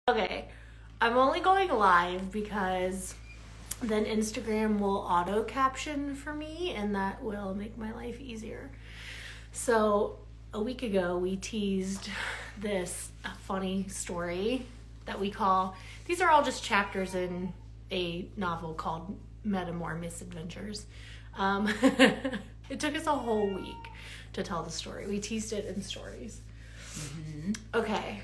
Okay, I'm only going live because then Instagram will auto caption for me and that will make my life easier. So a week ago we teased this funny story that we call, these are all just chapters in a novel called Metamore Misadventures. It took us a whole week to tell the story. We teased it in stories. Mm-hmm. Okay.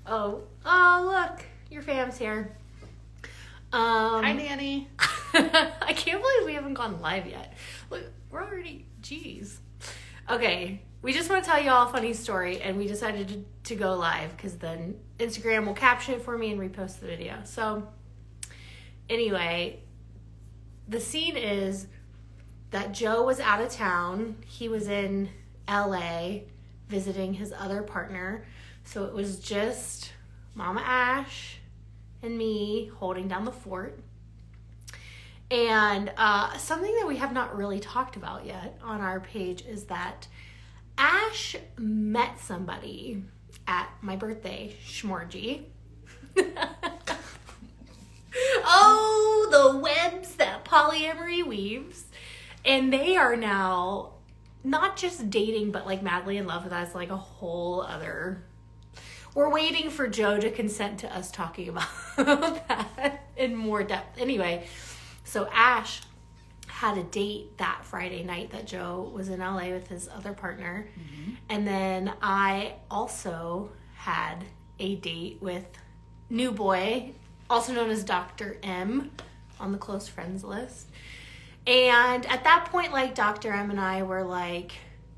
Oh, look, your fam's here. Hi, Nanny. I can't believe we haven't gone live yet. Look, we're already, geez. Okay, we just want to tell you all a funny story, and we decided to go live because then Instagram will caption it for me and repost the video. So, anyway, the scene is that Joe was out of town. He was in LA visiting his other partner. So it was just Mama Ash and me holding down the fort. And something that we have not really talked about yet on our page is that Ash met somebody at my birthday, Shmorgy. Oh, the webs that polyamory weaves. And they are now not just dating, but like madly in love with us, like a whole other... We're waiting for Joe to consent to us talking about that in more depth. Anyway, so Ash had a date that Friday night that Joe was in LA with his other partner. Mm-hmm. And then I also had a date with new boy, also known as Dr. M, on the close friends list. And at that point, like, Dr. M and I were like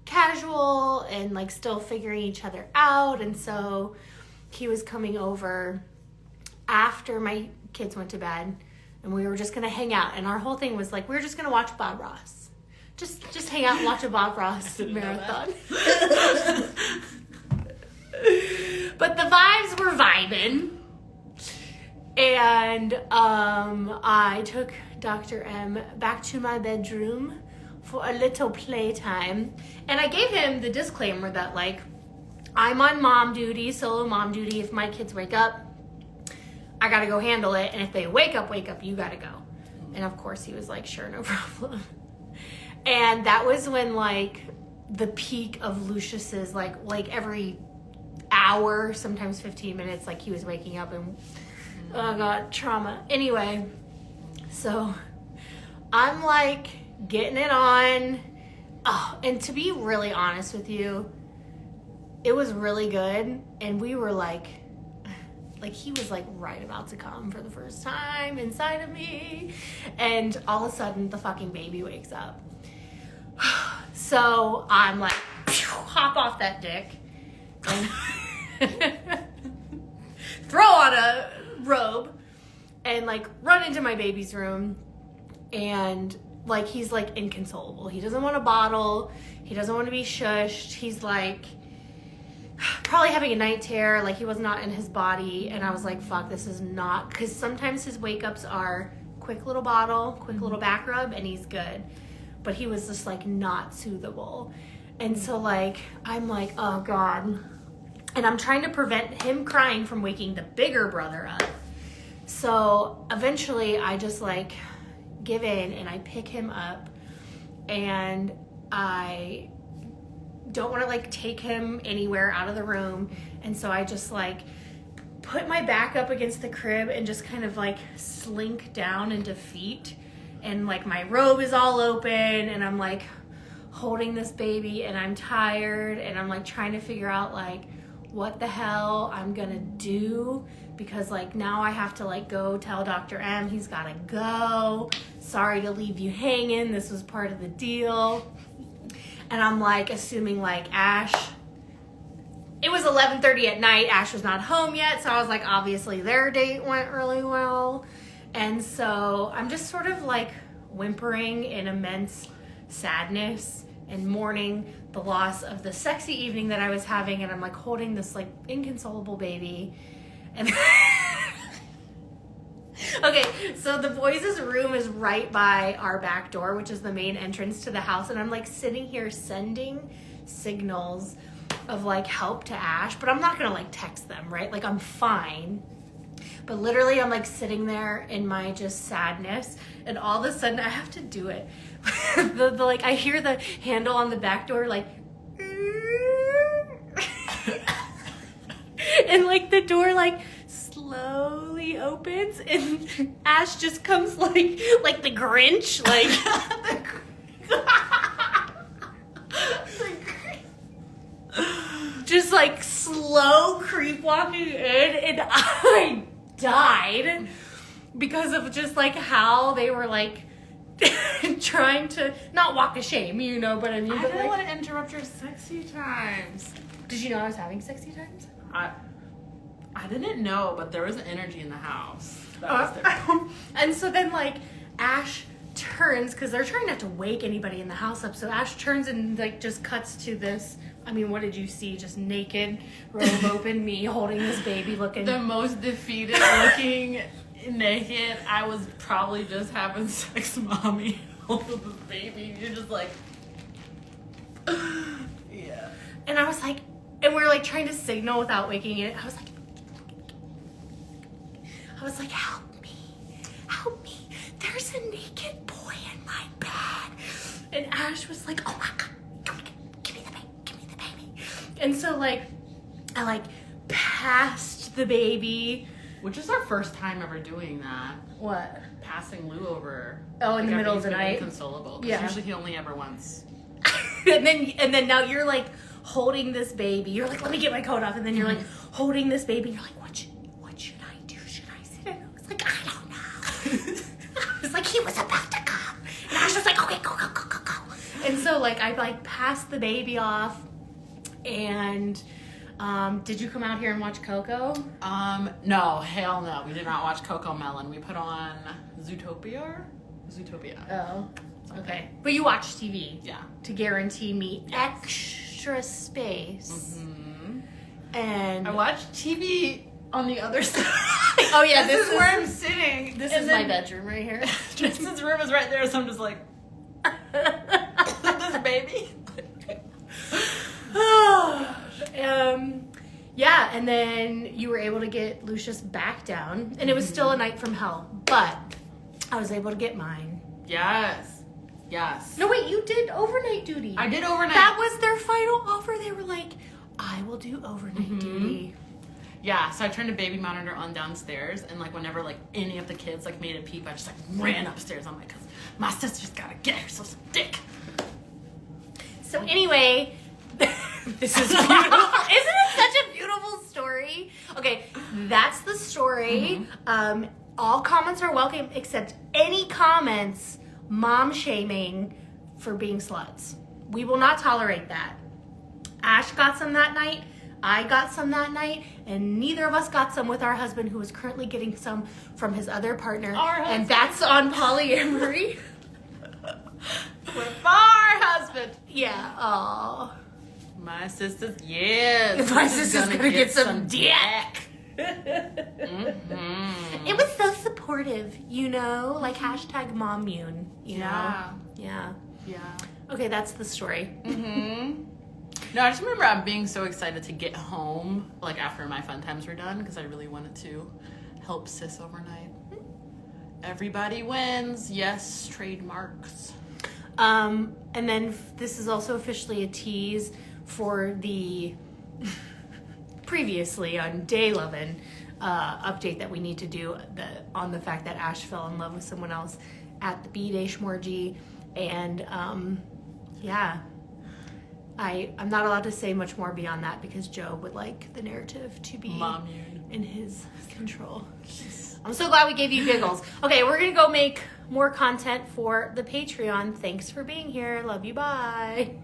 casual and like still figuring each other out. And so he was coming over after my kids went to bed and we were just going to hang out. And our whole thing was like, we were just going to watch Bob Ross. Just hang out and watch a Bob Ross marathon. But the vibes were vibing. And I took Dr. M back to my bedroom for a little playtime. And I gave him the disclaimer that, like, I'm on mom duty, solo mom duty. If my kids wake up, I gotta go handle it. And if they wake up, you gotta go. And of course he was like, sure, no problem. And that was when, like, the peak of Lucius's, like every hour, sometimes 15 minutes, like he was waking up and, oh God, trauma. Anyway, so I'm like getting it on. Oh, and to be really honest with you, it was really good. And we were like he was like right about to come for the first time inside of me. And all of a sudden the fucking baby wakes up. So I'm like, hop off that dick and throw on a robe and like run into my baby's room. And like, he's like inconsolable. He doesn't want a bottle. He doesn't want to be shushed. He's like probably having a night terror. Like, he was not in his body. And I was like, fuck, this is not, because sometimes his wake ups are quick little bottle, quick little back rub, and he's good. But he was just like not soothable. And so like, I'm like, oh God. And I'm trying to prevent him crying from waking the bigger brother up. So eventually I just like give in and I pick him up, and I don't want to like take him anywhere out of the room. And so I just like put my back up against the crib and just kind of like slink down into feet. And like my robe is all open and I'm like holding this baby and I'm tired and I'm like trying to figure out like what the hell I'm gonna do, because like now I have to like go tell Dr. M he's gotta go. Sorry to leave you hanging. This was part of the deal. And I'm like assuming like Ash, it was 11:30 at night. Ash was not home yet. So I was like, obviously their date went really well. And so I'm just sort of like whimpering in immense sadness and mourning the loss of the sexy evening that I was having. And I'm like holding this like inconsolable baby. And okay, so the boys' room is right by our back door, which is the main entrance to the house. And I'm like sitting here sending signals of like help to Ash, but I'm not gonna like text them, right? Like I'm fine. But literally I'm like sitting there in my just sadness, and all of a sudden I have to do it. the like I hear the handle on the back door like and like the door like slowly opens and Ash just comes like the Grinch, like just like slow creep walking in, and I died because of just like how they were like trying to not walk a shame, you know, but I mean, I but didn't like, want to interrupt your sexy times. did you know I was having sexy times? I didn't know, but there was an energy in the house. That was there. And so then like Ash turns, because they're trying not to wake anybody in the house up, so Ash turns and like just cuts to this, I mean, what did you see? Just naked, robe open, me holding this baby looking. The most defeated looking naked. I was probably just having sex, mommy. Hold this baby. You're just like, yeah. And I was like, and we're like trying to signal without waking it. I was like, help me. There's a naked boy in my bed. And Ash was like, oh my God, give me the baby. And so like, I like passed the baby. Which is our first time ever doing that. What? Passing Lou over. Oh, in the Like, middle after of the he's been night? Inconsolable. Yeah. Usually he only ever once. and then now you're like holding this baby. You're like, let me get my coat off. And then you're like holding this baby. And you're like, what should I do? Should I sit in? I was like, I don't know. It's like he was about to come. And I was just like, okay, go. And so like I like passed the baby off. And did you come out here and watch Coco? No, hell no. We did not watch Coco Melon. We put on Zootopia. Oh, okay. But you watched TV. Yeah. To guarantee me extra space. Mm-hmm. And I watched TV on the other side. oh yeah, this is where I'm sitting. This And is then my bedroom right here. Tristan's room is right there, so I'm just like, this baby. Yeah, and then you were able to get Lucius back down, and it was still a night from hell, but I was able to get mine. Yes. No, wait, you did overnight duty. I did overnight. That was their final offer. They were like, I will do overnight duty. Yeah, so I turned a baby monitor on downstairs, and like whenever like any of the kids like made a peep, I just like ran upstairs. I'm like, 'cause my sister's gotta get herself some dick. So anyway, this is beautiful. Isn't it such a beautiful story? Okay, that's the story. All comments are welcome except any comments mom shaming for being sluts. We will not tolerate that. Ash got some that night. I got some that night, and neither of us got some with our husband, who is currently getting some from his other partner. And that's on polyamory. With our husband. Yeah. Aw. My sister's My sister's gonna get some dick. Mm-hmm. It was so supportive, you know, like hashtag mommune, you know? Yeah. Okay, that's the story. No, I just remember I'm being so excited to get home, like after my fun times were done, because I really wanted to help sis overnight. Everybody wins. Yes, trademarks. And then this is also officially a tease for the previously on Day 11 update that we need to do on the fact that Ash fell in love with someone else at the B-Day Shmorgy. And yeah, I'm not allowed to say much more beyond that because Joe would like the narrative to be in his control. I'm so glad we gave you giggles. Okay, we're gonna go make more content for the Patreon. Thanks for being here. Love you. Bye.